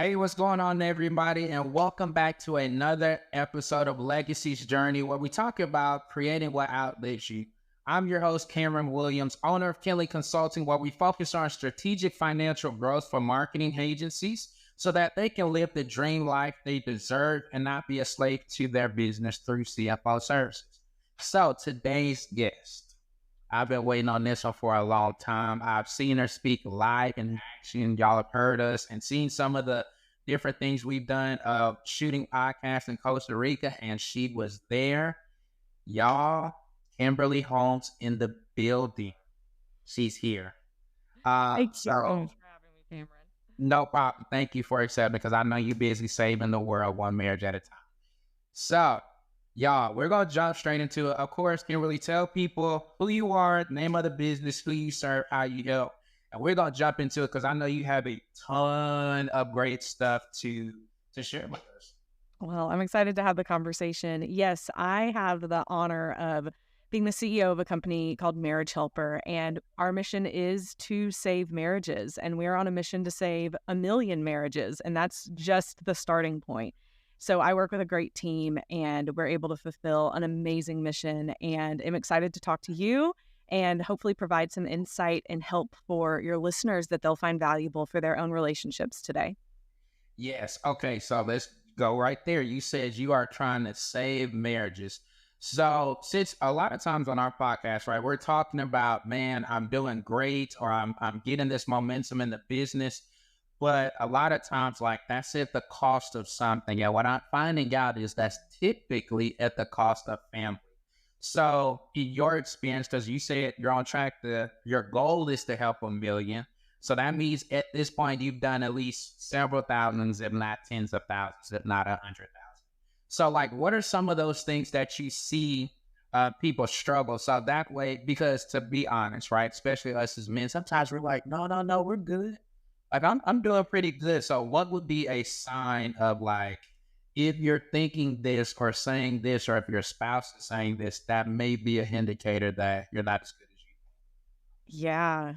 Hey, what's going on, everybody? And welcome back to another episode of Legacy's Journey, where we talk about creating what outlives you. I'm your host, Cameron Williams, owner of Kinley Consulting, where we focus on strategic financial growth for marketing agencies so that they can live the dream life they deserve and not be a slave to their business through CFO services. So, today's guest. I've been waiting on this one for a long time. I've seen her speak live in action. Y'all have heard us and seen some of the different things we've done of shooting podcasts in Costa Rica, and she was there. Y'all, Kimberly Holmes in the building. She's here. Thank you so So much for having me, Cameron. no problem. Thank you for accepting because I know you're busy saving the world one marriage at a time. So, y'all, we're going to jump straight into it. Of course, can really tell people who you are, name of the business, who you serve, how you help. And we're going to jump into it because I know you have a ton of great stuff to share with us. Well, I'm excited to have the conversation. Yes, I have the honor of being the CEO of a company called Marriage Helper, and our mission is to save marriages. And we're on a mission to save 1 million marriages, and that's just the starting point. So I work with a great team, and we're able to fulfill an amazing mission. And I'm excited to talk to you and hopefully provide some insight and help for your listeners that they'll find valuable for their own relationships today. Yes. Okay. So let's go right there. You said you are trying to save marriages. So since a lot of times on our podcast, right, we're talking about, man, I'm doing great or I'm getting this momentum in the business. But a lot of times, like that's at the cost of something. And what I'm finding out is that's typically at the cost of family. So in your experience, because you said you're on track your goal is to help 1 million. So that means at this point, you've done at least several thousands, if not tens of thousands, if not 100,000. So like, what are some of those things that you see people struggle? So that way, because to be honest, right, especially us as men, sometimes we're like, no, we're good. Like I'm doing pretty good. So what would be a sign of like, if you're thinking this or saying this, or if your spouse is saying this, that may be an indicator that you're not as good as you. Yeah,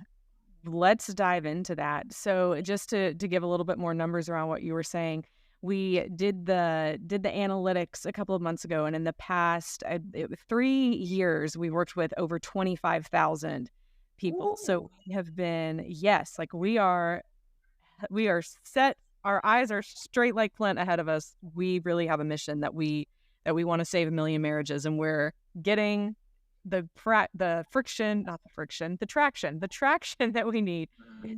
let's dive into that. So just to give a little bit more numbers around what you were saying, we did the analytics a couple of months ago, and in the past 3 years, we worked with over 25,000 people. Ooh. So we have been, yes, like we are set. Our eyes are straight like flint ahead of us. We really have a mission that we want to save 1 million marriages, and we're getting the friction, not the friction, the traction that we need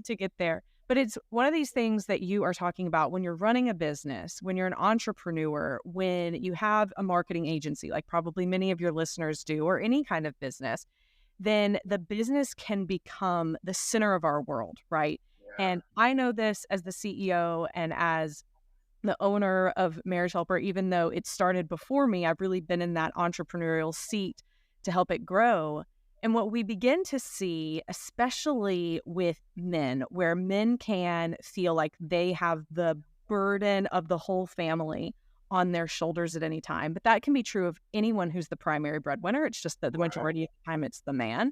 to get there. But it's one of these things that you are talking about when you're running a business, when you're an entrepreneur, when you have a marketing agency, like probably many of your listeners do, or any kind of business, then the business can become the center of our world, right? And I know this as the CEO and as the owner of Marriage Helper. Even though it started before me, I've really been in that entrepreneurial seat to help it grow. And what we begin to see, especially with men, where men can feel like they have the burden of the whole family on their shoulders at any time. But that can be true of anyone who's the primary breadwinner. It's just that the majority of the time it's the man.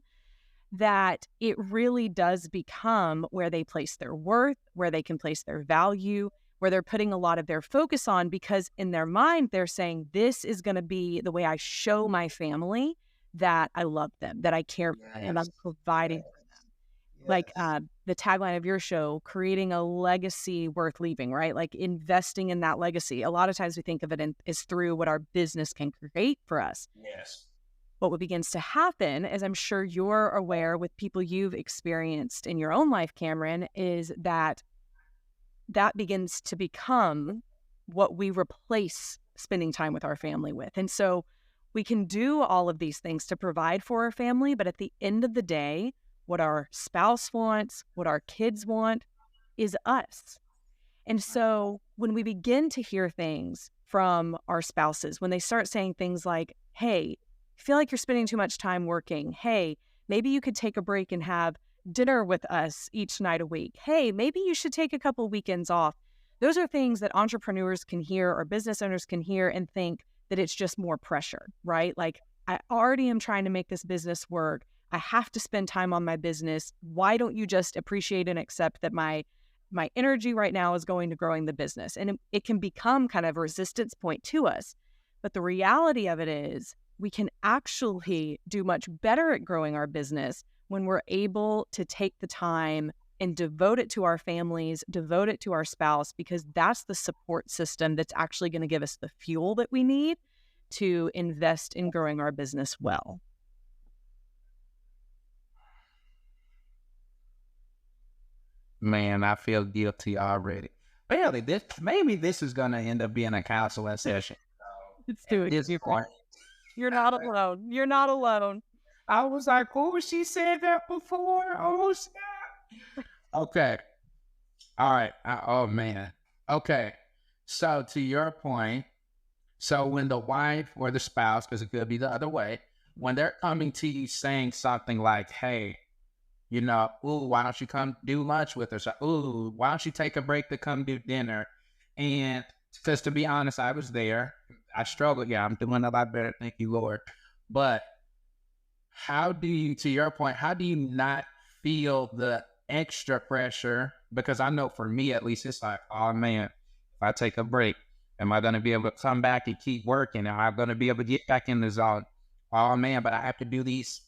That it really does become where they place their worth, where they can place their value, where they're putting a lot of their focus on, because in their mind, they're saying, this is going to be the way I show my family that I love them, that I care for them, and I'm providing for them. Like the tagline of your show, creating a legacy worth leaving, right? Like investing in that legacy. A lot of times we think of it as through what our business can create for us. Yes. But what begins to happen, as I'm sure you're aware with people you've experienced in your own life, Cameron, is that begins to become what we replace spending time with our family with. And so we can do all of these things to provide for our family, but at the end of the day, what our spouse wants, what our kids want is us. And so when we begin to hear things from our spouses, when they start saying things like, hey, I feel like you're spending too much time working. Hey, maybe you could take a break and have dinner with us each night a week. Hey, maybe you should take a couple weekends off. Those are things that entrepreneurs can hear or business owners can hear and think that it's just more pressure, right? Like, I already am trying to make this business work. I have to spend time on my business. Why don't you just appreciate and accept that my my energy right now is going to growing the business. And it can become kind of a resistance point to us. But the reality of it is we can actually do much better at growing our business when we're able to take the time and devote it to our families, devote it to our spouse, because that's the support system that's actually going to give us the fuel that we need to invest in growing our business well. Man, I feel guilty already. Really, maybe this is gonna end up being a counseling session. Let's At do it. this point, You're not alone. You're not alone. I was like, "Oh, she said that before." Oh snap! Okay, all right. Oh man. Okay. So to your point, so when the wife or the spouse, because it could be the other way, when they're coming to you saying something like, "Hey, ooh, why don't you come do lunch with us? Ooh, why don't you take a break to come do dinner?" And because to be honest, I was there. I struggled. Yeah, I'm doing a lot better. Thank you, Lord. But how do you, to your point, how do you not feel the extra pressure? Because I know for me, at least, it's like, oh man, if I take a break, am I going to be able to come back and keep working? Am I going to be able to get back in the zone? Oh man, but I have to do these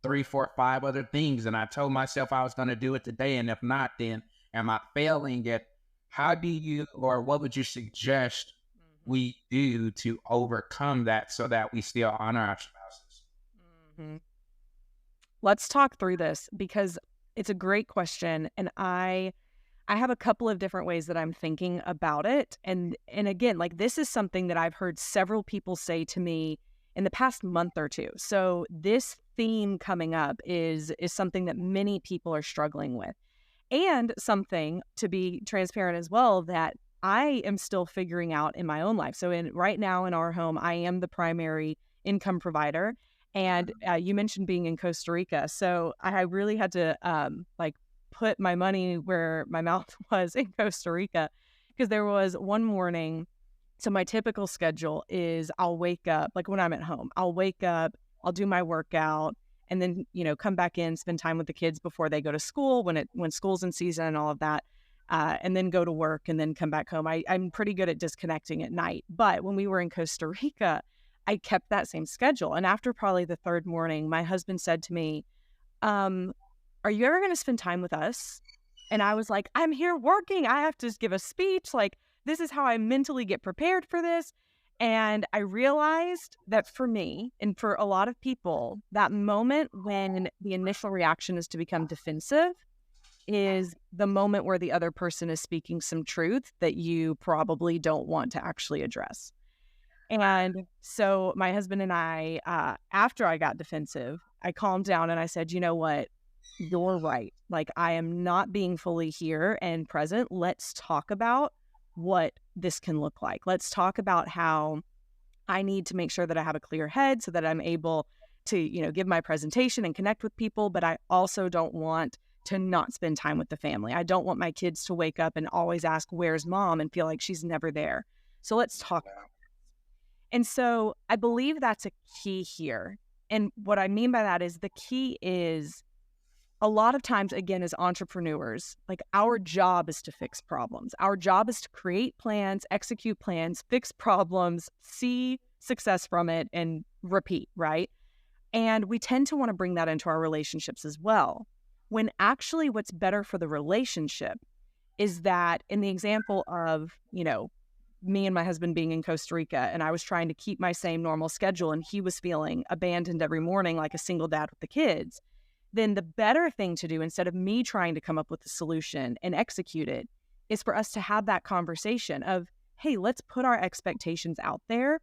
3, 4, 5 other things. And I told myself I was going to do it today. And if not, then am I failing it? How do you, or what would you suggest we do to overcome that so that we still honor our spouses? Mm-hmm. Let's talk through this because it's a great question. And I have a couple of different ways that I'm thinking about it. And again, like this is something that I've heard several people say to me in the past month or two. So this theme coming up is something that many people are struggling with. And something, to be transparent as well, that I am still figuring out in my own life. So right now in our home, I am the primary income provider. And you mentioned being in Costa Rica. So I really had to put my money where my mouth was in Costa Rica, because there was one morning. So my typical schedule is I'll wake up, like when I'm at home, I'll wake up, I'll do my workout, and then, come back in, spend time with the kids before they go to school, when school's in season and all of that, and then go to work and then come back home. I'm pretty good at disconnecting at night. But when we were in Costa Rica, I kept that same schedule. And after probably the third morning, my husband said to me, are you ever going to spend time with us? And I was like, I'm here working. I have to just give a speech. Like, this is how I mentally get prepared for this. And I realized that for me and for a lot of people, that moment when the initial reaction is to become defensive is the moment where the other person is speaking some truth that you probably don't want to actually address. And so my husband and I, after I got defensive, I calmed down and I said, you know what? You're right. Like, I am not being fully here and present. Let's talk about what this can look like. Let's talk about how I need to make sure that I have a clear head so that I'm able to, give my presentation and connect with people. But I also don't want to not spend time with the family. I don't want my kids to wake up and always ask, where's mom, and feel like she's never there. So let's talk about it. And so I believe that's a key here. And what I mean by that is the key is a lot of times, again, as entrepreneurs, like our job is to fix problems. Our job is to create plans, execute plans, fix problems, see success from it, and repeat, right? And we tend to want to bring that into our relationships as well, when actually what's better for the relationship is that in the example of, me and my husband being in Costa Rica, and I was trying to keep my same normal schedule, and he was feeling abandoned every morning like a single dad with the kids, then the better thing to do, instead of me trying to come up with a solution and execute it, is for us to have that conversation of, hey, let's put our expectations out there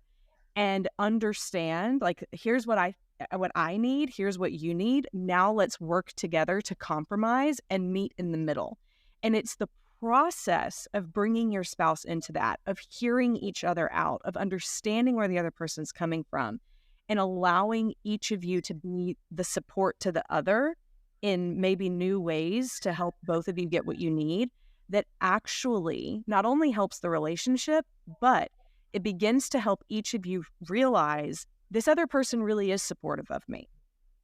and understand, like, here's what I need, here's what you need. Now let's work together to compromise and meet in the middle. And it's the process of bringing your spouse into that, of hearing each other out, of understanding where the other person's coming from, and allowing each of you to be the support to the other in maybe new ways to help both of you get what you need, that actually not only helps the relationship, but it begins to help each of you realize this other person really is supportive of me.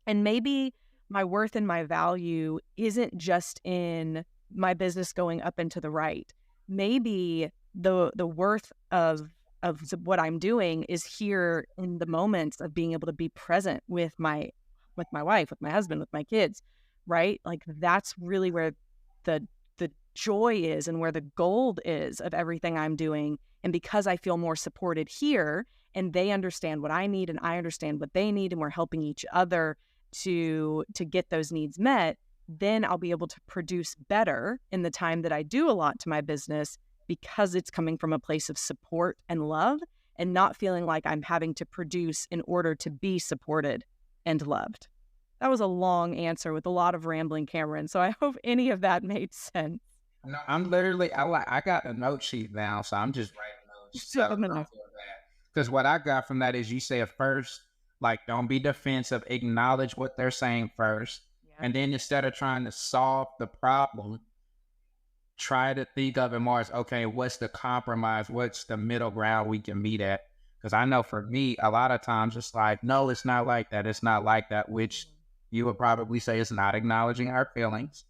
And maybe my worth and my value isn't just in my business going up and to the right. Maybe the worth of what I'm doing is here in the moments of being able to be present with my wife, with my husband, with my kids, right? Like that's really where the joy is and where the gold is of everything I'm doing. And because I feel more supported here and they understand what I need and I understand what they need and we're helping each other to get those needs met, then I'll be able to produce better in the time that I do allot to my business because it's coming from a place of support and love and not feeling like I'm having to produce in order to be supported and loved. That was a long answer with a lot of rambling, Cameron. So I hope any of that made sense. No, I'm literally, I got a note sheet now, so I'm just writing notes. So don't feel bad. Because what I got from that is you say first, like, don't be defensive, acknowledge what they're saying first. Yeah. And then instead of trying to solve the problem, try to think of it more as, okay, what's the compromise? What's the middle ground we can meet at? Because I know for me, a lot of times it's like, no, it's not like that. It's not like that, which you would probably say is not acknowledging our feelings.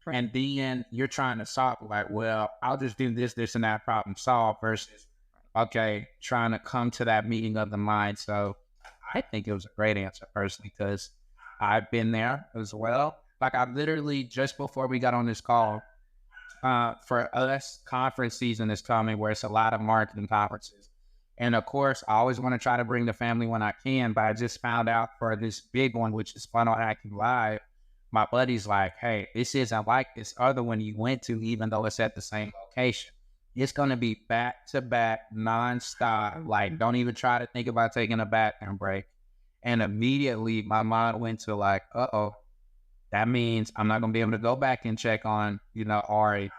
Right. And then you're trying to solve like, well, I'll just do this, this, and that problem solved versus, okay, trying to come to that meeting of the mind. So I think it was a great answer personally, because I've been there as well. Like I literally, just before we got on this call, for us, conference season is coming where it's a lot of marketing conferences. And of course, I always want to try to bring the family when I can, but I just found out for this big one, which is Funnel Hacking Live, my buddy's like, hey, this isn't like this other one you went to, even though it's at the same location. It's going to be back to back, nonstop. Like, don't even try to think about taking a bathroom break. And immediately my mind went to like, uh-oh, that means I'm not going to be able to go back and check on, Ari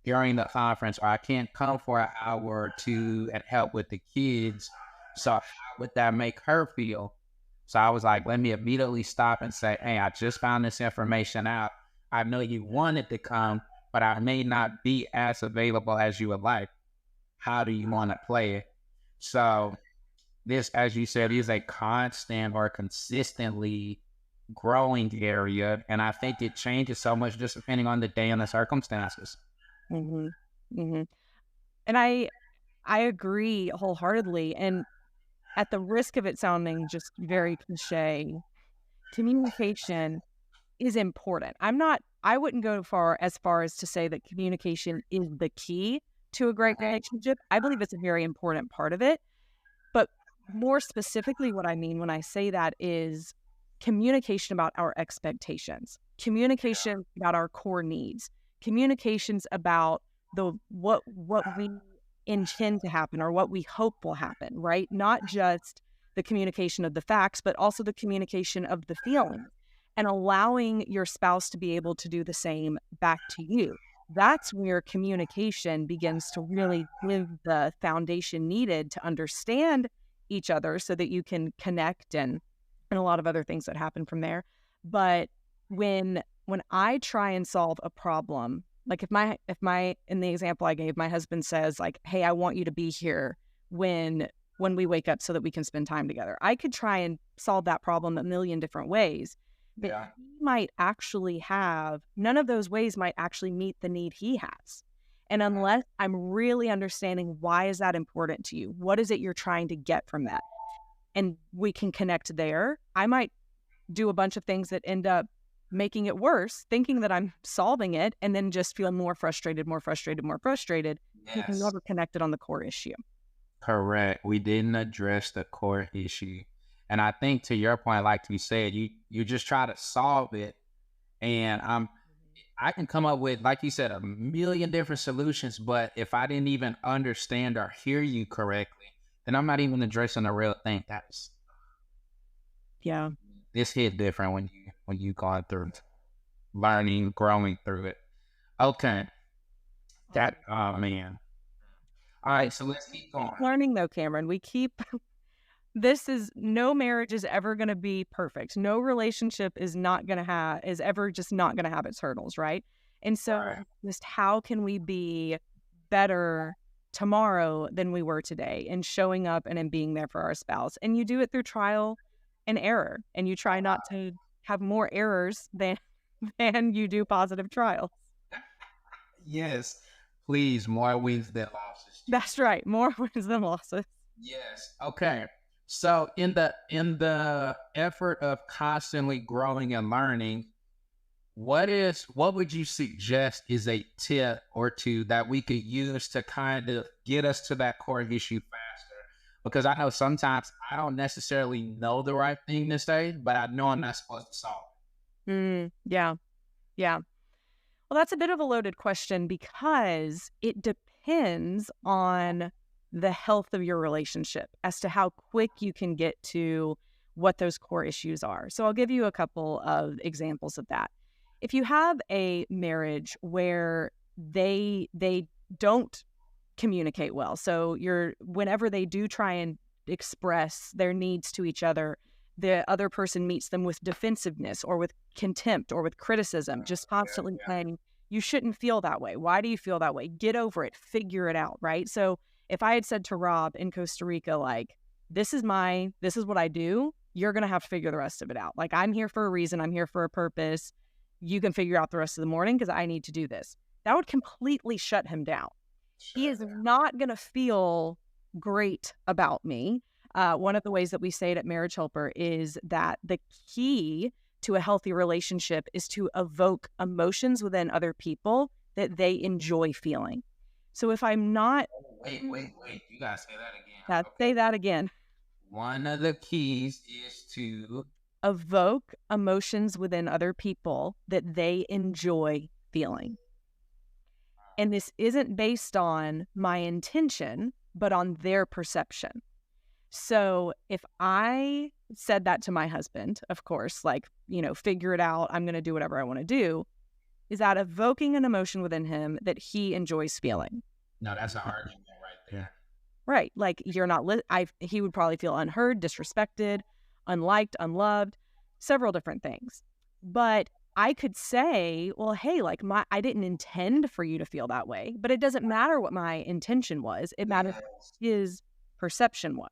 during the conference, or I can't come for an hour or two and help with the kids. So how would that make her feel? So I was like, let me immediately stop and say, hey, I just found this information out. I know you wanted to come, but I may not be as available as you would like. How do you want to play it? So this, as you said, is a constant or consistently growing area. And I think it changes so much just depending on the day and the circumstances. Mm-hmm. Mm-hmm. And I agree wholeheartedly. And at the risk of it sounding just very cliche, communication is important. I wouldn't go as far as to say that communication is the key to a great relationship. I believe it's a very important part of it. But more specifically, what I mean when I say that is communication about our expectations, communication about our core needs, communications about what we intend to happen or what we hope will happen, right? Not just the communication of the facts, but also the communication of the feeling, and allowing your spouse to be able to do the same back to you. That's where communication begins to really give the foundation needed to understand each other so that you can connect and a lot of other things that happen from there. But when I try and solve a problem, like if my in the example I gave, my husband says like, hey, I want you to be here when we wake up so that we can spend time together. I could try and solve that problem a million different ways. But he might actually have, none of those ways might actually meet the need he has. And unless I'm really understanding why is that important to you? What is it you're trying to get from that? And we can connect there. I might do a bunch of things that end up making it worse, thinking that I'm solving it, and then just feeling more frustrated. Yes. Because we never connected on the core issue. Correct. We didn't address the core issue. And I think to your point, like you said, you just try to solve it. And I can come up with, like you said, a million different solutions. But if I didn't even understand or hear you correctly, then I'm not even addressing the real thing. This hit different when you gone through learning, growing through it. Okay. Oh man. All right, so let's keep going. Learning though, Cameron, no marriage is ever going to be perfect. No relationship is ever just not going to have its hurdles, right? And so just how can we be better tomorrow than we were today in showing up and in being there for our spouse? And you do it through trial and error, and you try not to have more errors than you do positive trials. Yes. Please, more wins than losses. That's right. More wins than losses. Yes. Okay. So in the effort of constantly growing and learning, what would you suggest is a tip or two that we could use to kind of get us to that core issue faster? Because I know sometimes I don't necessarily know the right thing to say, but I know I'm not supposed to solve Yeah. Yeah. Well, that's a bit of a loaded question because it depends on the health of your relationship as to how quick you can get to what those core issues are. So I'll give you a couple of examples of that. If you have a marriage where they don't communicate well, so you're whenever they do try and express their needs to each other, the other person meets them with defensiveness or with contempt or with criticism, just constantly saying, you shouldn't feel that way. Why do you feel that way? Get over it. Figure it out, right? So if I had said to Rob in Costa Rica, like, this is what I do, you're going to have to figure the rest of it out. Like, I'm here for a reason. I'm here for a purpose. You can figure out the rest of the morning because I need to do this. That would completely shut him down. He is not going to feel great about me. One of the ways that we say it at Marriage Helper is that the key to a healthy relationship is to evoke emotions within other people that they enjoy feeling. So if I'm not... it. Wait. You gotta say that again. Say that again. One of the keys is to Evoke emotions within other people that they enjoy feeling. And this isn't based on my intention, but on their perception. So if I said that to my husband, of course, like, figure it out, I'm going to do whatever I want to do, is that evoking an emotion within him that he enjoys feeling? No, that's an argument right there. Right. Like, you're not, he would probably feel unheard, disrespected, unliked, unloved, several different things. But I could say, well, hey, like, I didn't intend for you to feel that way, but it doesn't matter what my intention was. It matters what his perception was.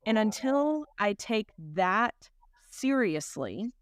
And until I take that seriously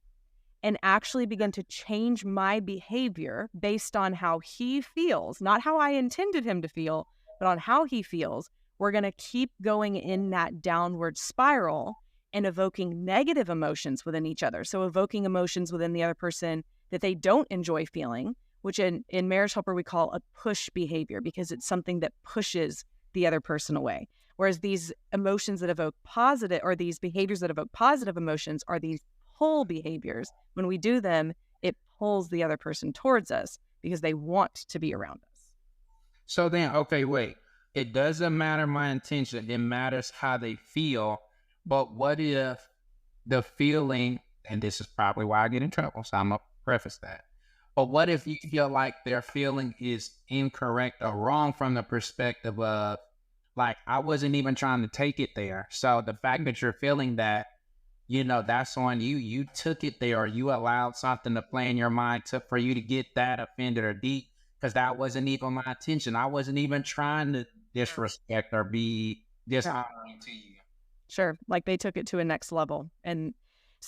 and actually begin to change my behavior based on how he feels, not how I intended him to feel, but on how he feels, we're going to keep going in that downward spiral and evoking negative emotions within each other. So evoking emotions within the other person that they don't enjoy feeling, which in Marriage Helper we call a push behavior, because it's something that pushes the other person away. Whereas these emotions that evoke positive, or these behaviors that evoke positive emotions, are these pull behaviors. When we do them, it pulls the other person towards us because they want to be around us. So then, okay, wait. It doesn't matter my intention. It matters how they feel. But what if the feeling, and this is probably why I get in trouble, so I'm going to preface that. But what if you feel like their feeling is incorrect or wrong from the perspective of, like, I wasn't even trying to take it there. So the fact that you're feeling that, that's on you. You took it there, or you allowed something to play in your mind for you to get that offended or deep, because that wasn't even my intention. I wasn't even trying to disrespect or be dishonoring to you. Sure. Like, they took it to a next level. And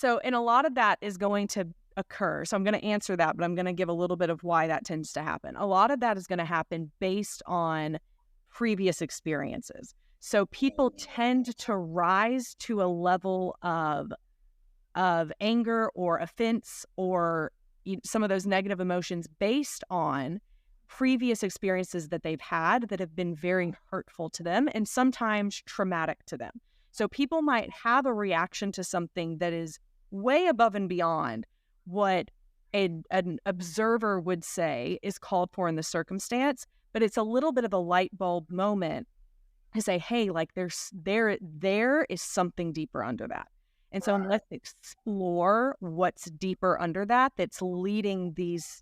a lot of that is going to occur. So I'm going to answer that, but I'm going to give a little bit of why that tends to happen. A lot of that is going to happen based on previous experiences. So people tend to rise to a level of anger or offense or some of those negative emotions based on previous experiences that they've had that have been very hurtful to them and sometimes traumatic to them. So people might have a reaction to something that is way above and beyond what an observer would say is called for in the circumstance, but it's a little bit of a light bulb moment to say, hey, like, there is something deeper under that. And so let's explore what's deeper under that that's leading this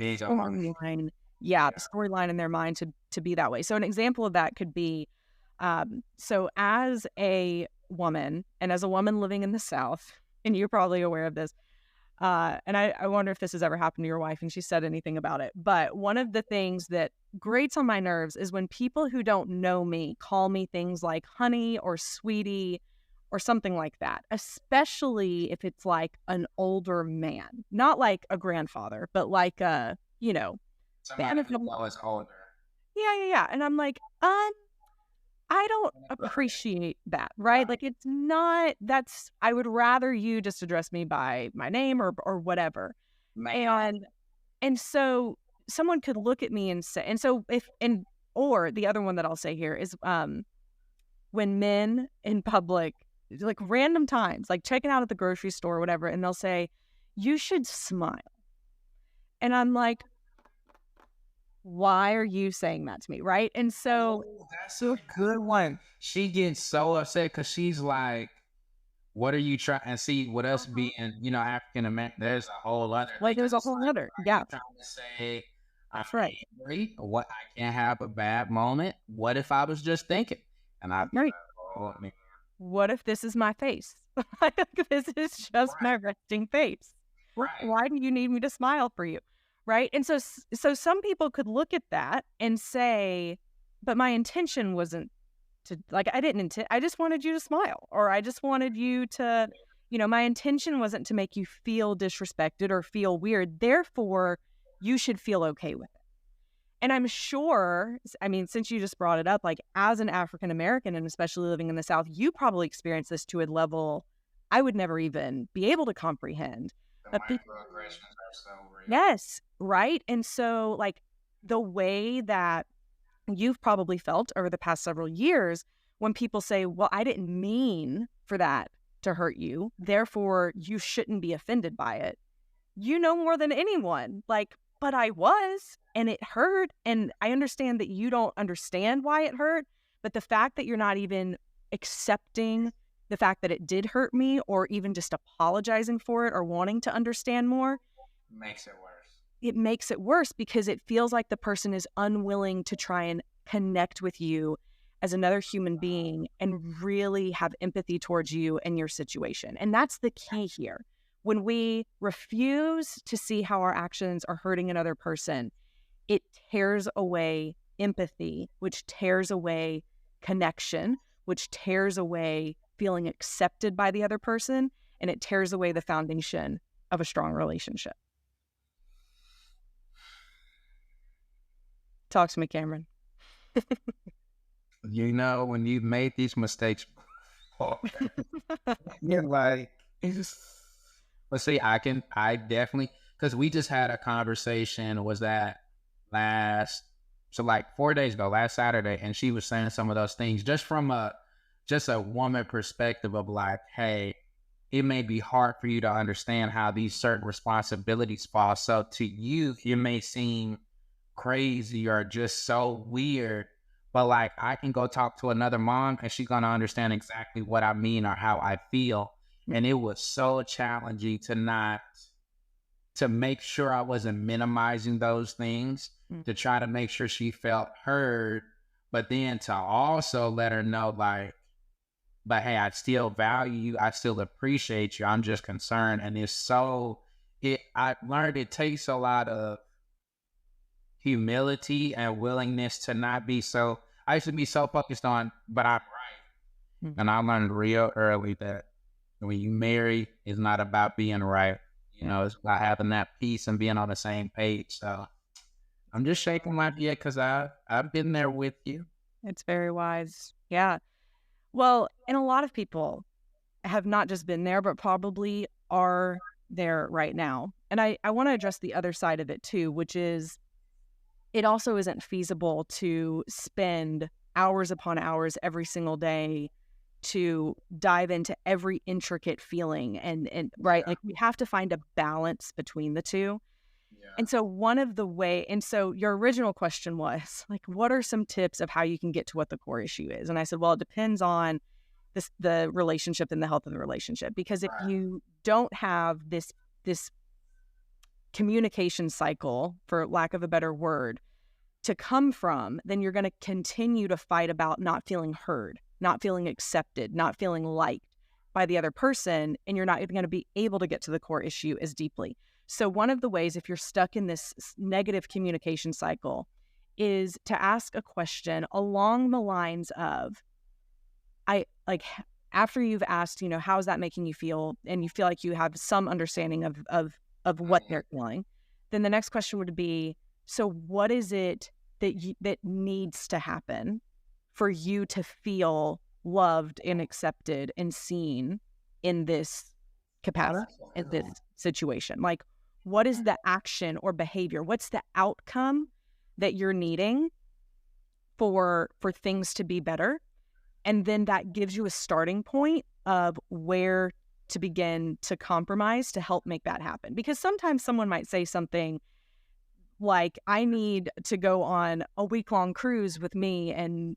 storyline, the storyline in their mind to be that way. So an example of that could be, so as a woman, and as a woman living in the South, and you're probably aware of this, and I wonder if this has ever happened to your wife and she said anything about it. But one of the things that grates on my nerves is when people who don't know me call me things like honey or sweetie or something like that, especially if it's like an older man, not like a grandfather, but like a Somebody man, who was older. yeah. And I'm like, I don't appreciate that, right? Like, it's not, I would rather you just address me by my name or whatever. Man. And so someone could look at me and say, or the other one that I'll say here is, when men in public, like random times, like checking out at the grocery store or whatever, and they'll say, you should smile. And I'm like, why are you saying that to me? Right. And so That's a good one. She gets so upset because she's like, what are you trying? And see, with us being, African American, there's a whole other like thing. there's a It's whole like, other, are yeah, you trying to say I'm that's right. angry? What, I can't have a bad moment? What if I was just thinking? And I'd be Right. like, oh, man. What if this is my face? Like, this is just my resting face. Right. Why do you need me to smile for you? Right. And so some people could look at that and say, but my intention wasn't to, like, I just wanted you to smile, or I just wanted you to, my intention wasn't to make you feel disrespected or feel weird. Therefore, you should feel okay with it. And I'm sure, I mean, since you just brought it up, like, as an African American and especially living in the South, you probably experienced this to a level I would never even be able to comprehend. The But microaggressions are so real. yes, right. And so, like, the way that you've probably felt over the past several years when people say, well, I didn't mean for that to hurt you, therefore you shouldn't be offended by it. You know more than anyone, like, but I was, and it hurt. And I understand that you don't understand why it hurt, but the fact that you're not even accepting the fact that it did hurt me, or even just apologizing for it or wanting to understand more, makes it worse. It makes it worse because it feels like the person is unwilling to try and connect with you as another human being and really have empathy towards you and your situation. And that's the key here. When we refuse to see how our actions are hurting another person, it tears away empathy, which tears away connection, which tears away feeling accepted by the other person, and it tears away the foundation of a strong relationship. Talk to me, Cameron. When you've made these mistakes, you're like, but see, I definitely, because we just had a conversation, was that like 4 days ago, last Saturday, and she was saying some of those things just from a woman perspective of like, hey, it may be hard for you to understand how these certain responsibilities fall. So to you, it may seem crazy or just so weird, but like, I can go talk to another mom and she's going to understand exactly what I mean or how I feel. And it was so challenging to make sure I wasn't minimizing those things, to try to make sure she felt heard, but then to also let her know, like, but hey, I still value you. I still appreciate you. I'm just concerned. And I learned it takes a lot of humility and willingness to not be so, I used to be so focused on, but I'm right. And I learned real early that when you marry, it's not about being right. It's about having that peace and being on the same page. So I'm just shaking my head because I've been there with you. It's very wise. Yeah. Well, and a lot of people have not just been there, but probably are there right now. And I want to address the other side of it too, which is it also isn't feasible to spend hours upon hours every single day to dive into every intricate feeling and right. Like, we have to find a balance between the two. Yeah. And so your original question was like, what are some tips of how you can get to what the core issue is? And I said, well, it depends on the relationship and the health of the relationship, because if you don't have this communication cycle, for lack of a better word, to come from, then you're going to continue to fight about not feeling heard, not feeling accepted, not feeling liked by the other person, and you're not even going to be able to get to the core issue as deeply. So one of the ways, if you're stuck in this negative communication cycle, is to ask a question along the lines of, after you've asked, how is that making you feel? And you feel like you have some understanding of what they're feeling. Then the next question would be, So what is it that needs to happen for you to feel loved and accepted and seen in this capacity, in this situation? Like, what is the action or behavior? What's the outcome that you're needing for things to be better? And then that gives you a starting point of where to begin to compromise to help make that happen. Because sometimes someone might say something like, I need to go on a week-long cruise with me and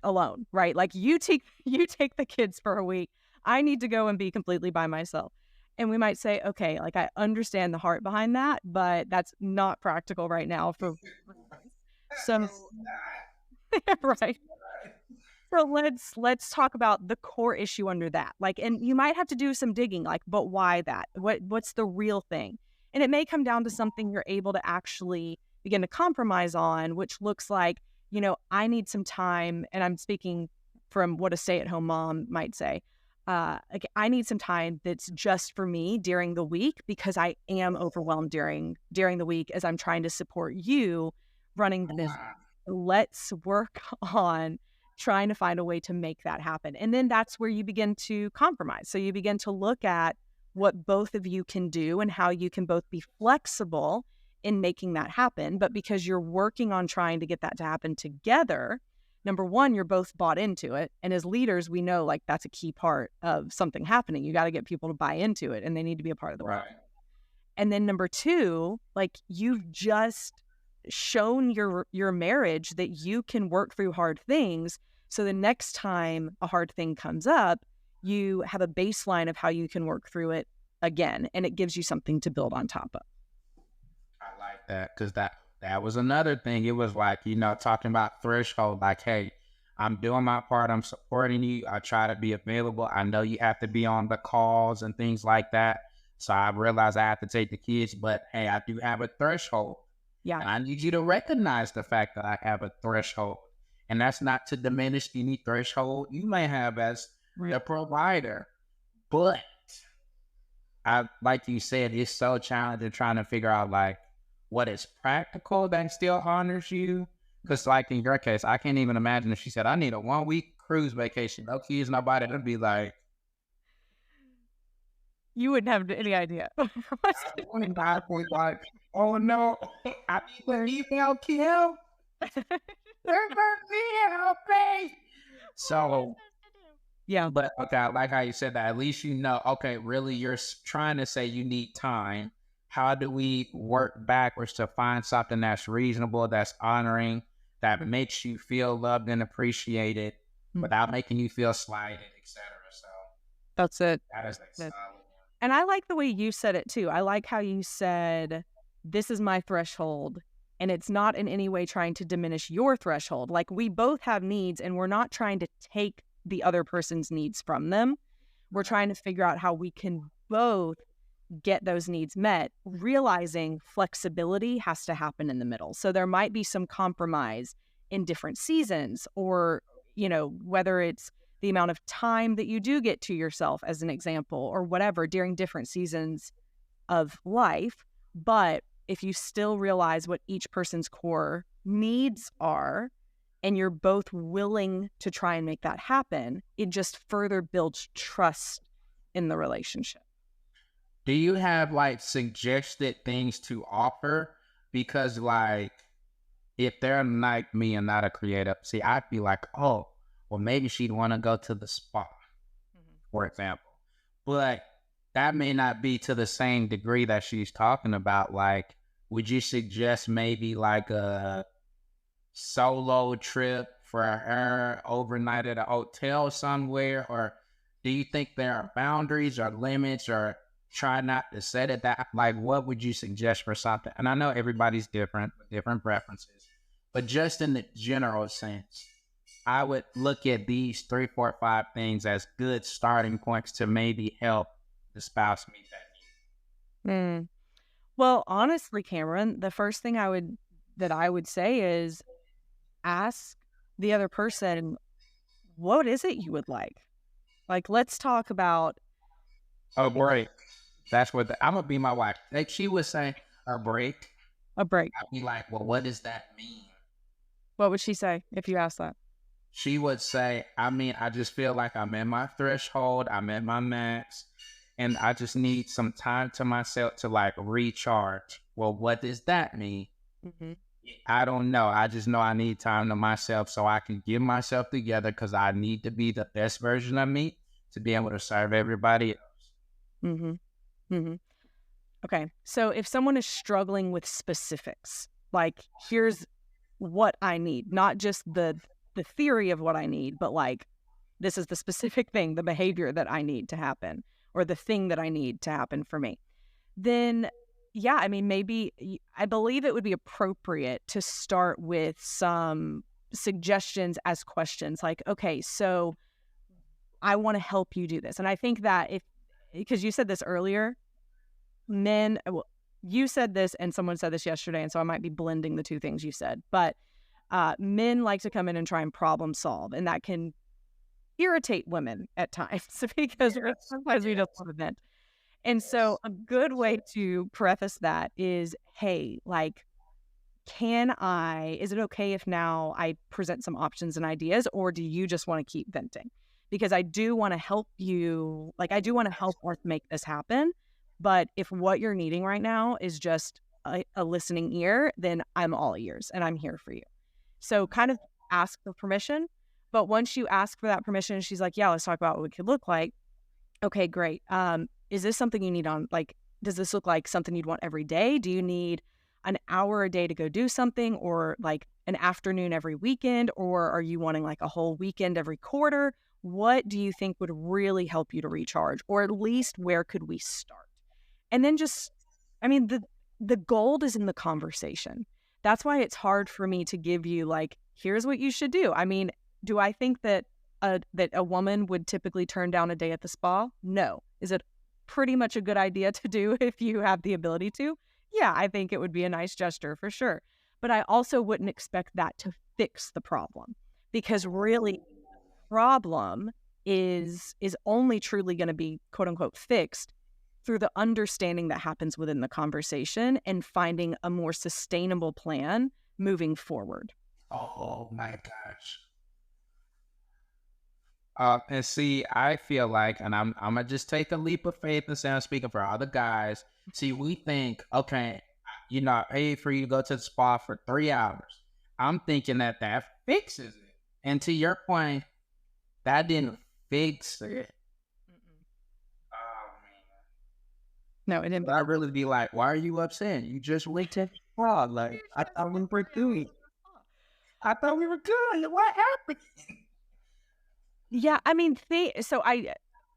alone, right? Like you take the kids for a week. I need to go and be completely by myself. And we might say, okay, like I understand the heart behind that, but that's not practical right now for so right. So let's talk about the core issue under that. Like, and you might have to do some digging, like, but why that? What's the real thing? And it may come down to something you're able to actually begin to compromise on, which looks like, I need some time, and I'm speaking from what a stay-at-home mom might say. Like, I need some time that's just for me during the week because I am overwhelmed during the week as I'm trying to support you running the business. Let's work on trying to find a way to make that happen. And then that's where you begin to compromise. So you begin to look at what both of you can do and how you can both be flexible in making that happen. But because you're working on trying to get that to happen together, number one, you're both bought into it. And as leaders, we know like that's a key part of something happening. You got to get people to buy into it and they need to be a part of the Right. And then number two, like you've just shown your marriage that you can work through hard things. So the next time a hard thing comes up, you have a baseline of how you can work through it again, and it gives you something to build on top of. I like that because that was another thing. It was like, talking about threshold, like, hey, I'm doing my part. I'm supporting you. I try to be available. I know you have to be on the calls and things like that. So I realize I have to take the kids, but hey, I do have a threshold. Yeah. And I need you to recognize the fact that I have a threshold. And that's not to diminish any threshold you may have as the provider. But like you said, it's so challenging trying to figure out like what is practical that still honors you. Because like in your case, I can't even imagine if she said, I need a 1 week cruise vacation. No kids, nobody. It'd be like, you wouldn't have any idea. like, oh no, I need to leave now, Kim. So, yeah, but okay, I like how you said that. At least okay, really, you're trying to say you need time. How do we work backwards to find something that's reasonable, that's honoring, that makes you feel loved and appreciated without making you feel slighted, etc. So that's it. That is solid. And I like the way you said it too. I like how you said, this is my threshold. And it's not in any way trying to diminish your threshold. Like we both have needs and we're not trying to take the other person's needs from them. We're trying to figure out how we can both get those needs met, realizing flexibility has to happen in the middle. So there might be some compromise in different seasons or, whether it's the amount of time that you do get to yourself as an example or whatever during different seasons of life. But if you still realize what each person's core needs are, and you're both willing to try and make that happen, it just further builds trust in the relationship. Do you have like suggested things to offer? Because like, if they're like me and not a creative, see, I'd be like, oh, well, maybe she'd want to go to the spa, for example. But that may not be to the same degree that she's talking about. Like, would you suggest maybe like a solo trip for her overnight at a hotel somewhere? Or do you think there are boundaries or limits, or try not to set it that? Like, what would you suggest for something? And I know everybody's different preferences, but just in the general sense, I would look at these 3, 4, 5 things as good starting points to maybe help the spouse meet that need. Well, honestly, Cameron, the first thing I would say is ask the other person, what is it you would like? Like, let's talk about a break. That's what I'm gonna be my wife. Like she would say, a break. A break. I'd be like, well, what does that mean? What would she say if you asked that? She would say, I mean, I just feel like I'm at my threshold, I'm at my max, and I just need some time to myself to like recharge. Well, what does that mean? Hmm. I don't know. I just know I need time to myself so I can get myself together because I need to be the best version of me to be able to serve everybody else. Hmm. Hmm. Okay. So if someone is struggling with specifics, like here's what I need, not just the theory of what I need, but like this is the specific thing, the behavior that I need to happen, or the thing that I need to happen for me, then yeah, I mean, maybe I believe it would be appropriate to start with some suggestions as questions like, okay, so I want to help you do this. And I think that if, because you said this earlier, men, well, you said this and someone said this yesterday, and so I might be blending the two things you said, but men like to come in and try and problem solve, and that can irritate women at times because sometimes we just want to vent. And so a good way to preface that is, hey, like, is it okay if now I present some options and ideas, or do you just want to keep venting? Because I do want to help you, like, I do want to help us make this happen. But if what you're needing right now is just a listening ear, then I'm all ears and I'm here for you. So kind of ask for permission. But once you ask for that permission, she's like, yeah, let's talk about what it could look like. Okay, great. Is this something you need on, like, does this look like something you'd want every day? Do you need an hour a day to go do something, or like an afternoon every weekend? Or are you wanting like a whole weekend every quarter? What do you think would really help you to recharge? Or at least where could we start? And then just, I mean, the gold is in the conversation. That's why it's hard for me to give you like, here's what you should do. I mean, do I think that a woman would typically turn down a day at the spa? No. Is it pretty much a good idea to do if you have the ability to? Yeah, I think it would be a nice gesture for sure. But I also wouldn't expect that to fix the problem, because really the problem is only truly going to be quote unquote fixed through the understanding that happens within the conversation and finding a more sustainable plan moving forward. Oh my gosh. And see, I feel like, and I'm gonna just take a leap of faith and say I'm speaking for other guys. See, we think, okay, I paid for you to go to the spa for 3 hours. I'm thinking that fixes it. And to your point, that didn't fix it. Oh No, it man, didn't. but I really be like, why are you upset? You just went to the spa. Like I thought we were good. I thought we were good. What happened? Yeah, I mean,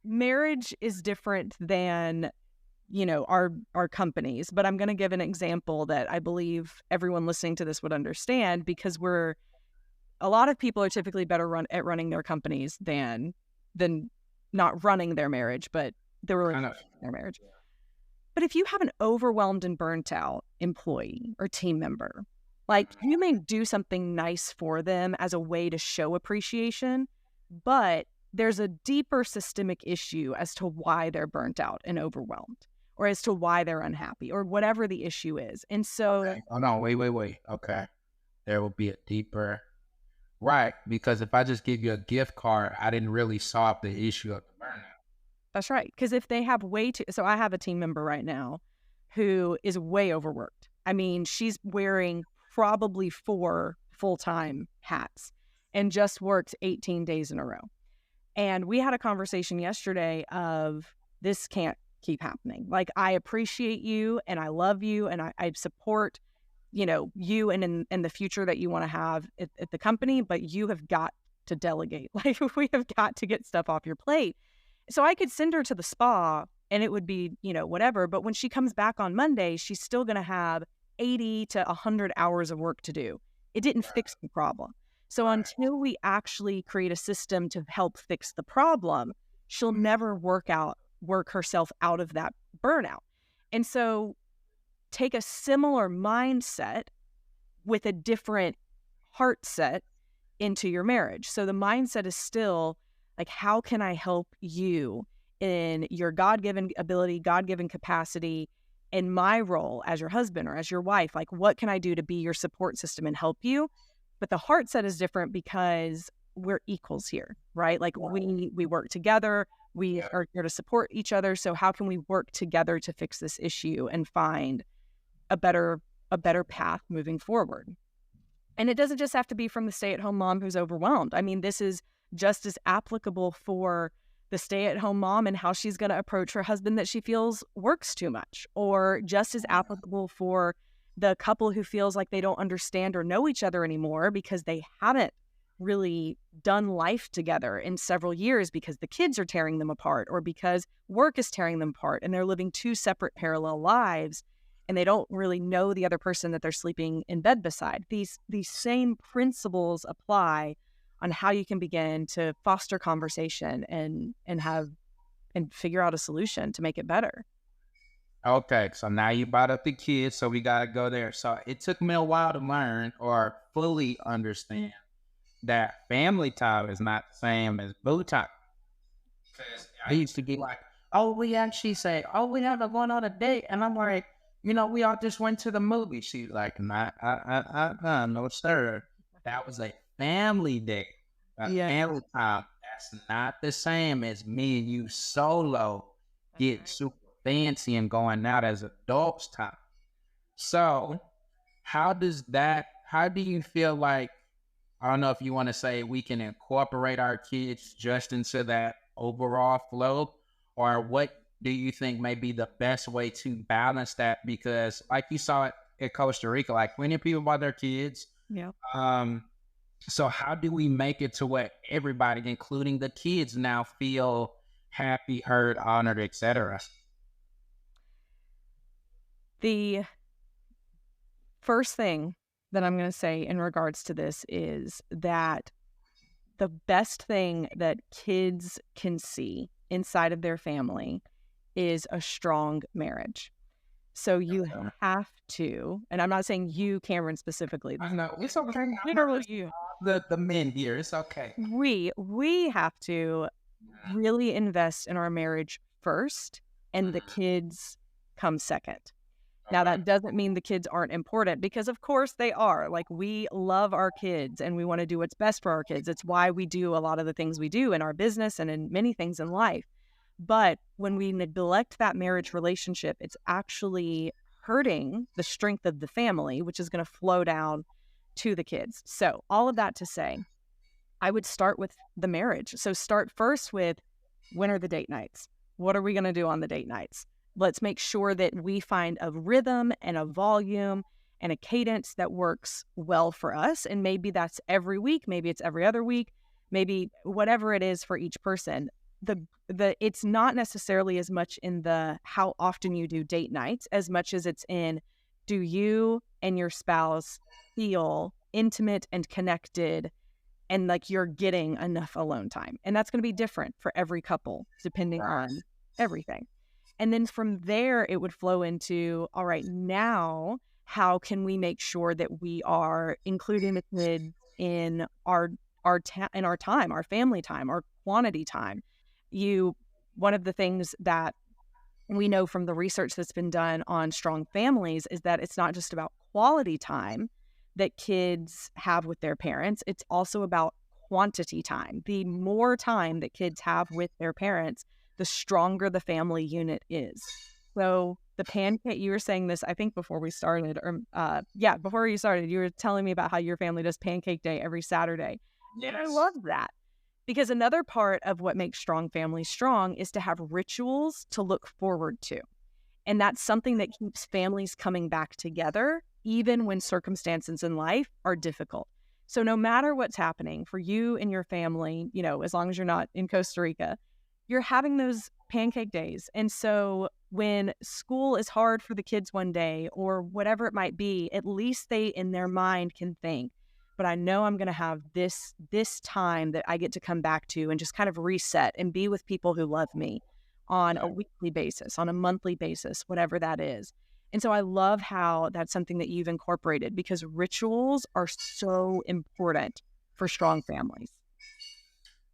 marriage is different than, our companies, but I'm going to give an example that I believe everyone listening to this would understand, because a lot of people are typically better at running their companies than not running their marriage, but their marriage. But if you have an overwhelmed and burnt out employee or team member, like, you may do something nice for them as a way to show appreciation, but there's a deeper systemic issue as to why they're burnt out and overwhelmed, or as to why they're unhappy, or whatever the issue is. And so, Okay. Oh no, wait. Okay. There will be a deeper right. Because if I just give you a gift card, I didn't really solve the issue of the burnout. that's right. Because if they have so I have a team member right now who is way overworked. I mean, she's wearing probably 4 full-time hats and just works 18 days in a row. And we had a conversation yesterday of, this can't keep happening. Like, I appreciate you and I love you and I support, you and in the future that you want to have at the company, but you have got to delegate. Like, we have got to get stuff off your plate. So I could send her to the spa and it would be, whatever. But when she comes back on Monday, she's still going to have 80 to 100 hours of work to do. It didn't fix the problem. So until we actually create a system to help fix the problem, she'll never work herself out of that burnout. And so take a similar mindset with a different heart set into your marriage. So the mindset is still like, how can I help you in your God-given ability, God-given capacity, in my role as your husband or as your wife, like, what can I do to be your support system and help you? But the heart set is different because we're equals here, right? Like we work together, we Yeah. are here to support each other. So how can we work together to fix this issue and find a better path moving forward? And it doesn't just have to be from the stay-at-home mom who's overwhelmed. I mean, this is just as applicable for the stay-at-home mom and how she's going to approach her husband that she feels works too much, or just as applicable for the couple who feels like they don't understand or know each other anymore because they haven't really done life together in several years because the kids are tearing them apart or because work is tearing them apart and they're living two separate parallel lives and they don't really know the other person that they're sleeping in bed beside. These same principles apply on how you can begin to foster conversation and figure out a solution to make it better. Okay, so now you brought up the kids, so we gotta go there. So it took me a while to learn or fully understand that family time is not the same as boo time. Because I used to get like, oh, we actually say, oh, we have to go on a date, and I'm like, we all just went to the movie. She's like, nah, no sir, that was a family date, a Yeah. family time. That's not the same as me and you solo get super fancy and going out as adults time. So, how do you feel like, I don't know if you want to say we can incorporate our kids just into that overall flow, or what do you think may be the best way to balance that? Because, like you saw it in Costa Rica, like plenty of people brought their kids. Yeah. Um, so how do we make it to where everybody, including the kids, now feel happy, heard, honored, etc.? The first thing that I'm going to say in regards to this is that the best thing that kids can see inside of their family is a strong marriage. So you have to, and I'm not saying you, Cameron, specifically. I know it's okay. Literally you. The men here, it's okay. We have to really invest in our marriage first, and the kids come second. Now, that doesn't mean the kids aren't important, because of course they are. Like, we love our kids and we want to do what's best for our kids. It's why we do a lot of the things we do in our business and in many things in life. But when we neglect that marriage relationship, it's actually hurting the strength of the family, which is going to flow down to the kids. So all of that to say, I would start with the marriage. So start first with, when are the date nights? What are we going to do on the date nights? Let's make sure that we find a rhythm and a volume and a cadence that works well for us. And maybe that's every week, maybe it's every other week, maybe whatever it is for each person. It's not necessarily as much in the how often you do date nights as much as it's in, do you and your spouse feel intimate and connected and like you're getting enough alone time? And that's going to be different for every couple depending on everything. And then from there, it would flow into, all right, now how can we make sure that we are including the kids in our time, our family time, our quantity time? One of the things that we know from the research that's been done on strong families is that it's not just about quality time that kids have with their parents. It's also about quantity time. The more time that kids have with their parents, the stronger the family unit is. So the pancake, you were saying this, I think before we started, before you started, you were telling me about how your family does pancake day every Saturday. Yes. And I love that. Because another part of what makes strong families strong is to have rituals to look forward to. And that's something that keeps families coming back together, even when circumstances in life are difficult. So no matter what's happening for you and your family, as long as you're not in Costa Rica, you're having those pancake days. And so when school is hard for the kids one day or whatever it might be, at least they in their mind can think, but I know I'm going to have this time that I get to come back to and just kind of reset and be with people who love me on a weekly basis, on a monthly basis, whatever that is. And so I love how that's something that you've incorporated, because rituals are so important for strong families.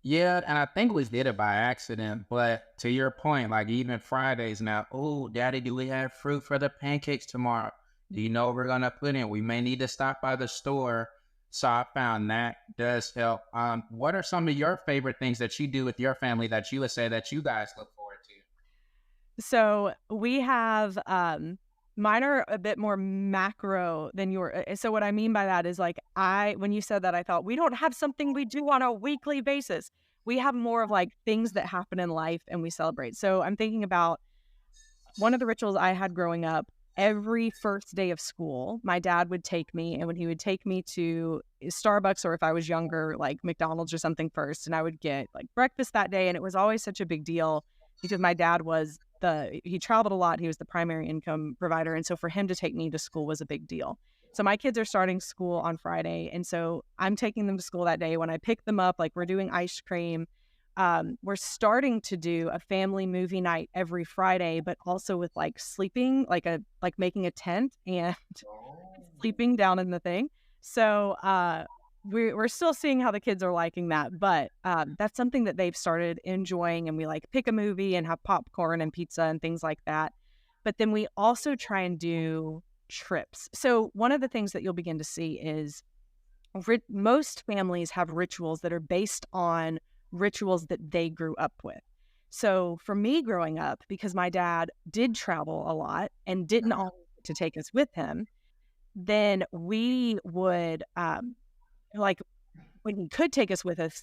Yeah, and I think we did it by accident. But to your point, like even Fridays now, oh, Daddy, do we have fruit for the pancakes tomorrow? Do you know what we're gonna put in? We may need to stop by the store. So I found that does help. What are some of your favorite things that you do with your family that you would say that you guys look forward to? So we have mine are a bit more macro than your so what I mean by that is like I when you said that I thought we don't have something we do on a weekly basis. We have more of like things that happen in life and we celebrate. So I'm thinking about one of the rituals I had growing up. Every first day of school, my dad would take me, and when he would take me to Starbucks, or if I was younger, like McDonald's or something first, and I would get like breakfast that day. And it was always such a big deal because my dad he traveled a lot. He was the primary income provider. And so for him to take me to school was a big deal. So my kids are starting school on Friday. And so I'm taking them to school that day. When I pick them up, like we're doing ice cream. We're starting to do a family movie night every Friday, but also with like sleeping, like making a tent and sleeping down in the thing. So we're still seeing how the kids are liking that, but that's something that they've started enjoying, and we like pick a movie and have popcorn and pizza and things like that. But then we also try and do trips. So one of the things that you'll begin to see is most families have rituals that are based on rituals that they grew up with. So for me growing up, because my dad did travel a lot and didn't always get to take us with him, then we would like when he could take us with us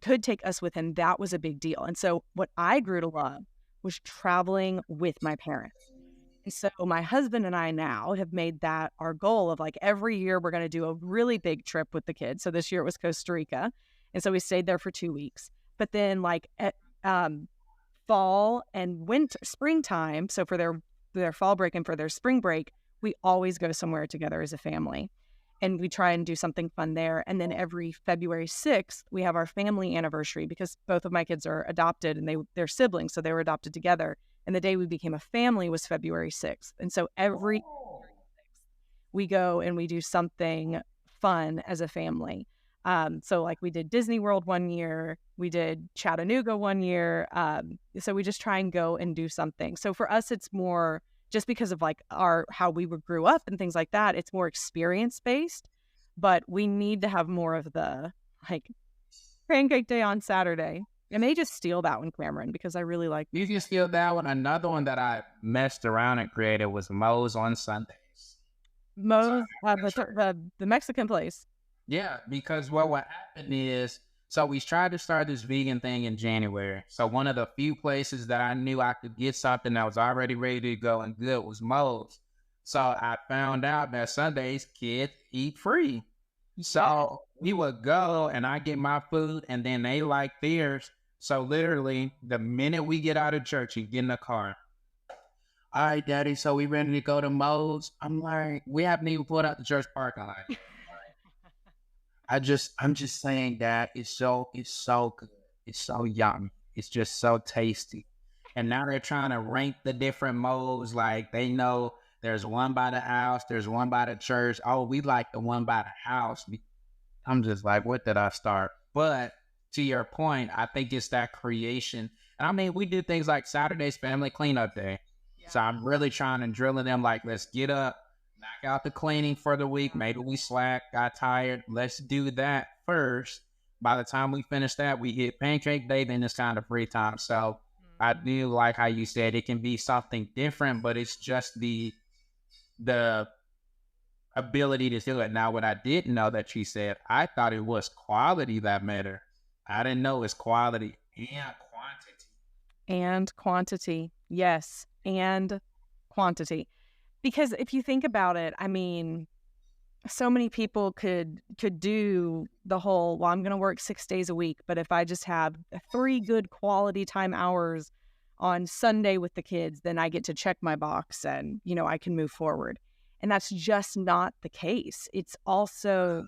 could take us with him, that was a big deal. And so what I grew to love was traveling with my parents. And so my husband and I now have made that our goal of like every year we're going to do a really big trip with the kids. So this year it was Costa Rica. And so we stayed there for 2 weeks. But then like at fall and winter, springtime, so for their fall break and for their spring break, we always go somewhere together as a family. And we try and do something fun there. And then every February 6th, we have our family anniversary because both of my kids are adopted and they're siblings. So they were adopted together. And the day we became a family was February 6th. And so every we go and we do something fun as a family. So like we did Disney World one year, we did Chattanooga one year. So we just try and go and do something. So for us, it's more just because of like how we grew up and things like that. It's more experience based, but we need to have more of the like pancake day on Saturday. I may just steal that one, Cameron, because I really like You can steal that one. Another one that I messed around and created was Moe's on Sundays. Moe's, the Mexican place. Yeah, because what happened is, so we tried to start this vegan thing in January. So one of the few places that I knew I could get something that was already ready to go and good was Moe's. So I found out that Sundays kids eat free. So we would go and I get my food and then they like theirs. So literally the minute we get out of church, you get in the car. All right, Daddy, so we ready to go to Moe's? I'm like, we haven't even pulled out the church parking lot. I'm just saying that it's so good. It's so yummy. It's just so tasty. And now they're trying to rank the different modes. Like they know there's one by the house, there's one by the church. Oh, we like the one by the house. I'm just like, what did I start? But to your point, I think it's that creation. And I mean, we do things like Saturday's family cleanup day. So I'm really trying to drill in them like, let's get up, knock out the cleaning for the week. Maybe we slack, got tired. Let's do that first. By the time we finish that, we hit pancake day, then it's kind of free time. So I do like how you said it can be something different, but it's just the ability to do it. Now, what I didn't know that she said, I thought it was quality that mattered. I didn't know it's quality and quantity. And quantity. Yes. And quantity. Because if you think about it, I mean, so many people could do the whole, well, I'm going to work 6 days a week, but if I just have 3 good quality time hours on Sunday with the kids, then I get to check my box and, I can move forward. And that's just not the case. It's also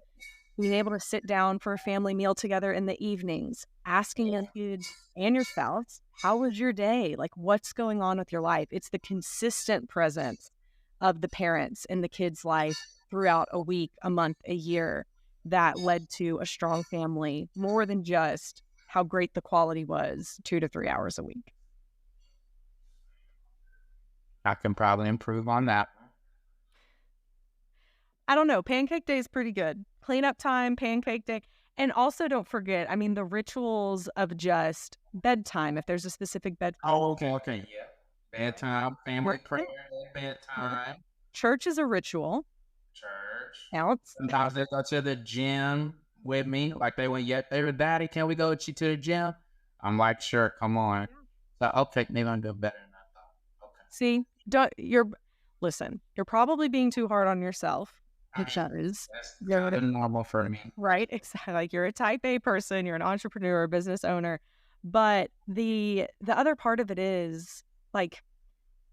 being able to sit down for a family meal together in the evenings, asking your kids and your spouse, how was your day? Like, what's going on with your life? It's the consistent presence of the parents in the kids' life throughout a week, a month, a year that led to a strong family, more than just how great the quality was 2 to 3 hours a week. I can probably improve on that. I don't know. Pancake day is pretty good. Cleanup time, pancake day. And also don't forget, I mean, the rituals of just bedtime, if there's a specific bedtime. Oh, okay, yeah. Bedtime, family prayer, bedtime, Church is a ritual. church. Counts. Sometimes they go to the gym with me. Like they went, they were, Daddy, can we go with you to the gym? I'm like, sure, come on. So, okay, maybe I'm doing better than I thought. Okay. See, listen, you're probably being too hard on yourself. Because that's normal for me. Right? Exactly. Like you're a type A person, you're an entrepreneur, a business owner. But the other part of it is like,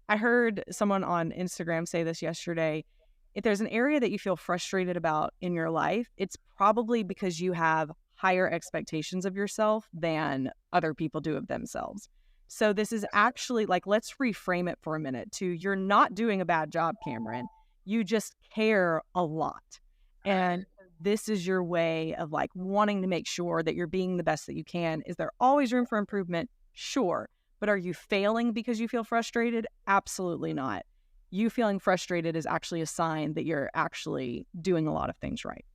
I heard someone on Instagram say this yesterday. If there's an area that you feel frustrated about in your life, it's probably because you have higher expectations of yourself than other people do of themselves. So this is actually like, let's reframe it for a minute to you're not doing a bad job, Cameron. You just care a lot. And this is your way of like wanting to make sure that you're being the best that you can. Is there always room for improvement? Sure. But are you failing because you feel frustrated? Absolutely not. You feeling frustrated is actually a sign that you're actually doing a lot of things right.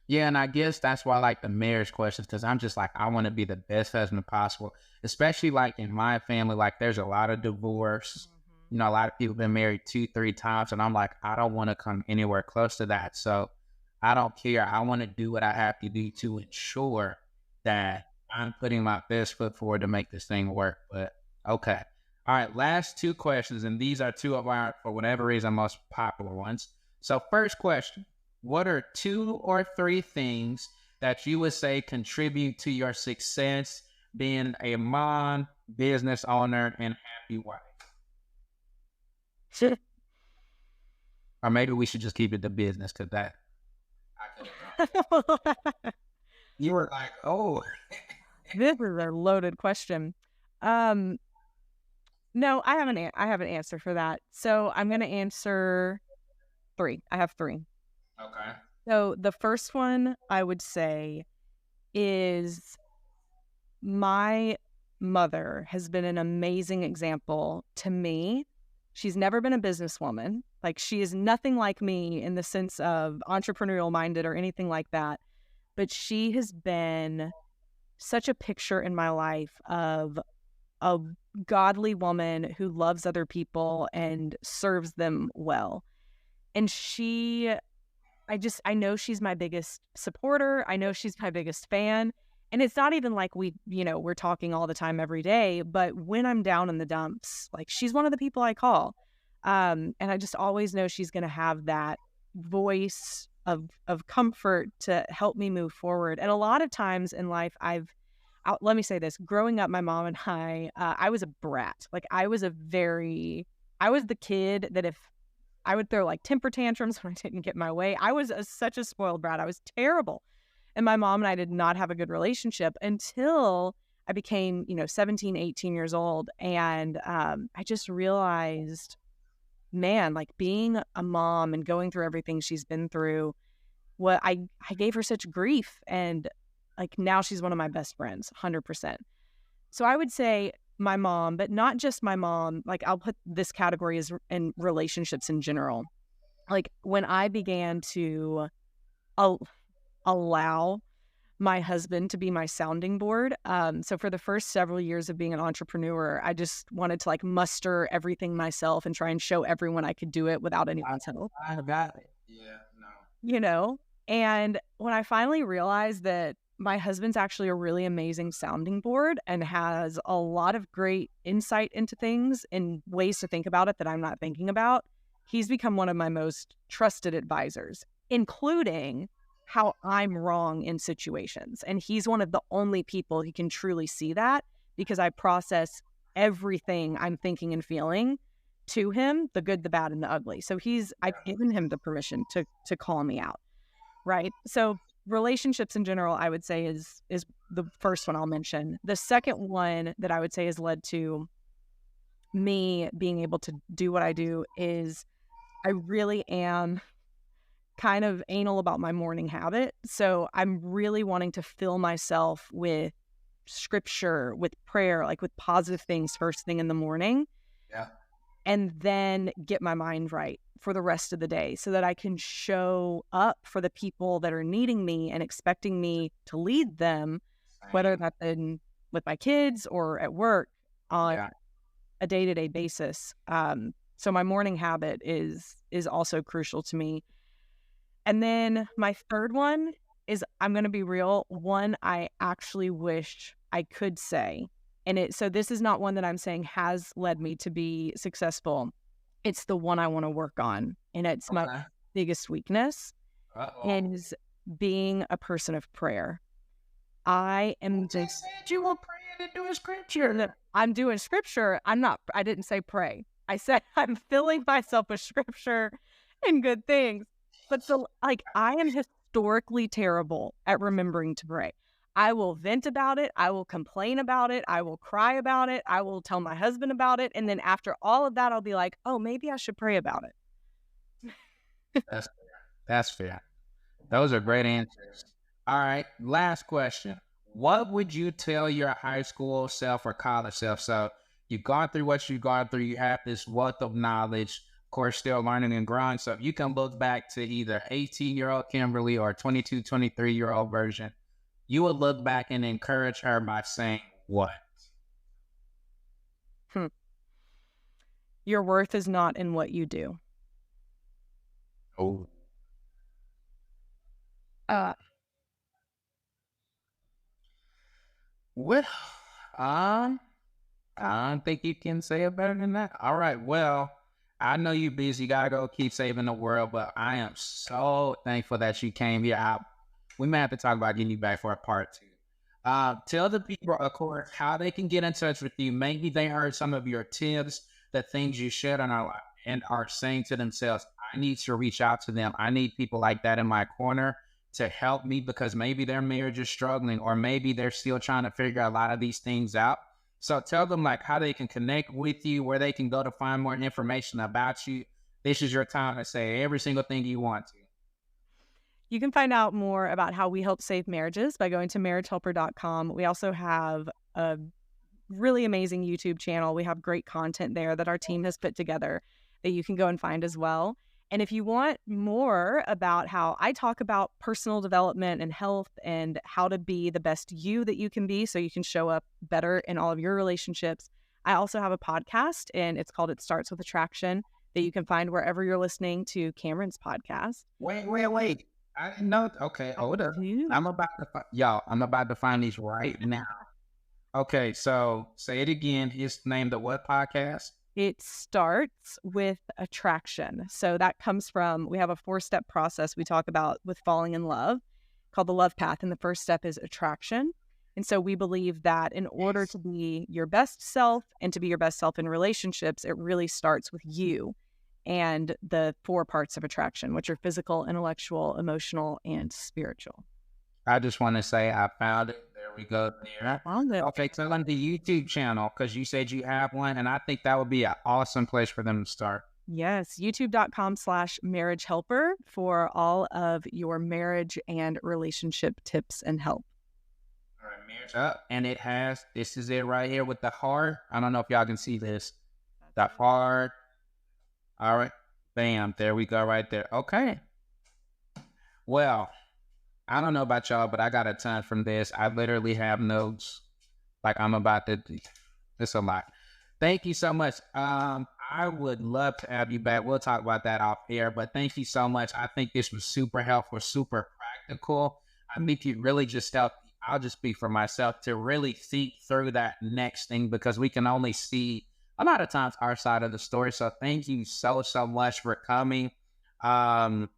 Yeah, and I guess that's why I like the marriage questions, because I'm just like, I want to be the best husband possible, especially like in my family, like there's a lot of divorce. You know, a lot of people been married 2-3 times, and I'm like, I don't want to come anywhere close to that. So I don't care. I want to do what I have to do to ensure that I'm putting my best foot forward to make this thing work. But okay. All right, last 2 questions, and these are 2 of our, for whatever reason, most popular ones. So first question, what are 2 or 3 things that you would say contribute to your success being a mom, business owner, and happy wife? Or maybe we should just keep it to business, because that I could. You were like, oh. This is a loaded question. No, I have an answer for that. So I'm going to answer 3. I have 3. Okay. So the first one I would say is my mother has been an amazing example to me. She's never been a businesswoman. Like she is nothing like me in the sense of entrepreneurial minded or anything like that. But she has been such a picture in my life of a godly woman who loves other people and serves them well. And I know she's my biggest supporter. I know she's my biggest fan. And it's not even like we're talking all the time every day, but when I'm down in the dumps, like she's one of the people I call. And I just always know she's going to have that voice of comfort to help me move forward. And a lot of times in life, let me say this, growing up, my mom and I was a brat. Like I was the kid that if I would throw like temper tantrums when I didn't get my way, I was such a spoiled brat. I was terrible. And my mom and I did not have a good relationship until I became, 17, 18 years old. And I just realized, man, like being a mom and going through everything she's been through, I gave her such grief. And like now she's one of my best friends, 100%. So I would say my mom, but not just my mom. Like I'll put this category as in relationships in general. Like when I began to allow my husband to be my sounding board. So for the first several years of being an entrepreneur, I just wanted to like muster everything myself and try and show everyone I could do it without anyone's help. I got it. Yeah, no. And when I finally realized that my husband's actually a really amazing sounding board and has a lot of great insight into things and ways to think about it that I'm not thinking about, he's become one of my most trusted advisors, including how I'm wrong in situations. And he's one of the only people who can truly see that because I process everything I'm thinking and feeling to him, the good, the bad, and the ugly. So I've given him the permission to call me out. Right. So relationships in general, I would say is the first one I'll mention. The second one that I would say has led to me being able to do what I do is I really am kind of anal about my morning habit. So I'm really wanting to fill myself with scripture, with prayer, like with positive things first thing in the morning. Yeah. And then get my mind right for the rest of the day so that I can show up for the people that are needing me and expecting me to lead them, whether that's with my kids or at work on a day-to-day basis. So my morning habit is also crucial to me. And then my third one is, I'm going to be real, one I actually wish I could say. So this is not one that I'm saying has led me to be successful. It's the one I want to work on. And it's my biggest weakness is being a person of prayer. I am just said you were praying and doing scripture. I'm doing scripture. I didn't say pray. I said I'm filling myself with scripture and good things. But I am historically terrible at remembering to pray. I will vent about it. I will complain about it. I will cry about it. I will tell my husband about it. And then after all of that, I'll be like, oh, maybe I should pray about it. That's fair. That's fair. Those are great answers. All right. Last question. What would you tell your high school self or college self? So you've gone through what you've gone through. You have this wealth of knowledge, of course, still learning and growing. So if you can look back to either 18-year-old Kimberly or 22, 23-year-old version, you would look back and encourage her by saying what? Your worth is not in what you do. Oh. Well, I don't think you can say it better than that. All right. Well, I know you're busy. You got to go keep saving the world, but I am so thankful that you came here. We may have to talk about getting you back for a part 2. Tell the people, of course, how they can get in touch with you. Maybe they heard some of your tips, the things you shared on our life, and are saying to themselves, I need to reach out to them. I need people like that in my corner to help me, because maybe their marriage is struggling, or maybe they're still trying to figure a lot of these things out. So tell them how they can connect with you, where they can go to find more information about you. This is your time to say every single thing you want to. You can find out more about how we help save marriages by going to marriagehelper.com. We also have a really amazing YouTube channel. We have great content there that our team has put together that you can go and find as well. And if you want more about how I talk about personal development and health and how to be the best you that you can be so you can show up better in all of your relationships, I also have a podcast, and it's called It Starts With Attraction, that you can find wherever you're listening to Cameron's podcast. Wait. I didn't know. Okay, hold up. I'm about to find these right now. Okay, so say it again. It's named the what podcast? It starts with attraction. So that comes from, we have a 4-step process we talk about with falling in love called the love path. And the first step is attraction. And so we believe that in order to be your best self and to be your best self in relationships, it really starts with you and the 4 parts of attraction, which are physical, intellectual, emotional, and spiritual. I just want to say I found it. There we go. There. Okay, so on the YouTube channel, because you said you have one, and I think that would be an awesome place for them to start. Yes, youtube.com/marriagehelper for all of your marriage and relationship tips and help. All right, marriage up. And this is it right here with the heart. I don't know if y'all can see this. The heart. All right. Bam. There we go right there. Okay. Well, I don't know about y'all, but I got a ton from this. I literally have notes like I'm about to. It's a lot. Thank you so much. I would love to have you back. We'll talk about that off air, but thank you so much. I think this was super helpful, super practical. I think it really just helped. I'll just speak for myself to really think through that next thing, because we can only see a lot of times our side of the story. So thank you so much for coming. Man.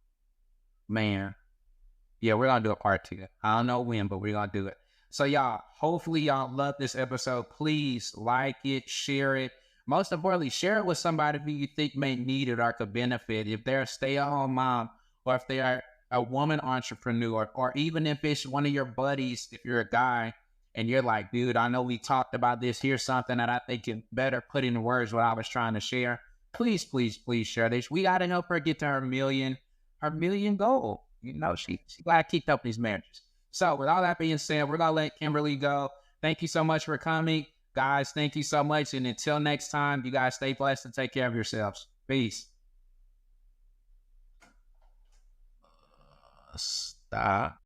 Yeah, we're going to do a part 2. I don't know when, but we're going to do it. So y'all, hopefully y'all love this episode. Please like it, share it. Most importantly, share it with somebody who you think may need it or could benefit. If they're a stay-at-home mom, or if they are a woman entrepreneur, or even if it's one of your buddies, if you're a guy, and you're like, dude, I know we talked about this. Here's something that I think is better put in words what I was trying to share. Please share this. We got to help her get to her million goal. You know, she got to keep up these marriages. So with all that being said, we're going to let Kimberly go. thank you so much for coming. Guys, thank you so much. And until next time, you guys stay blessed and take care of yourselves. Peace. Stop.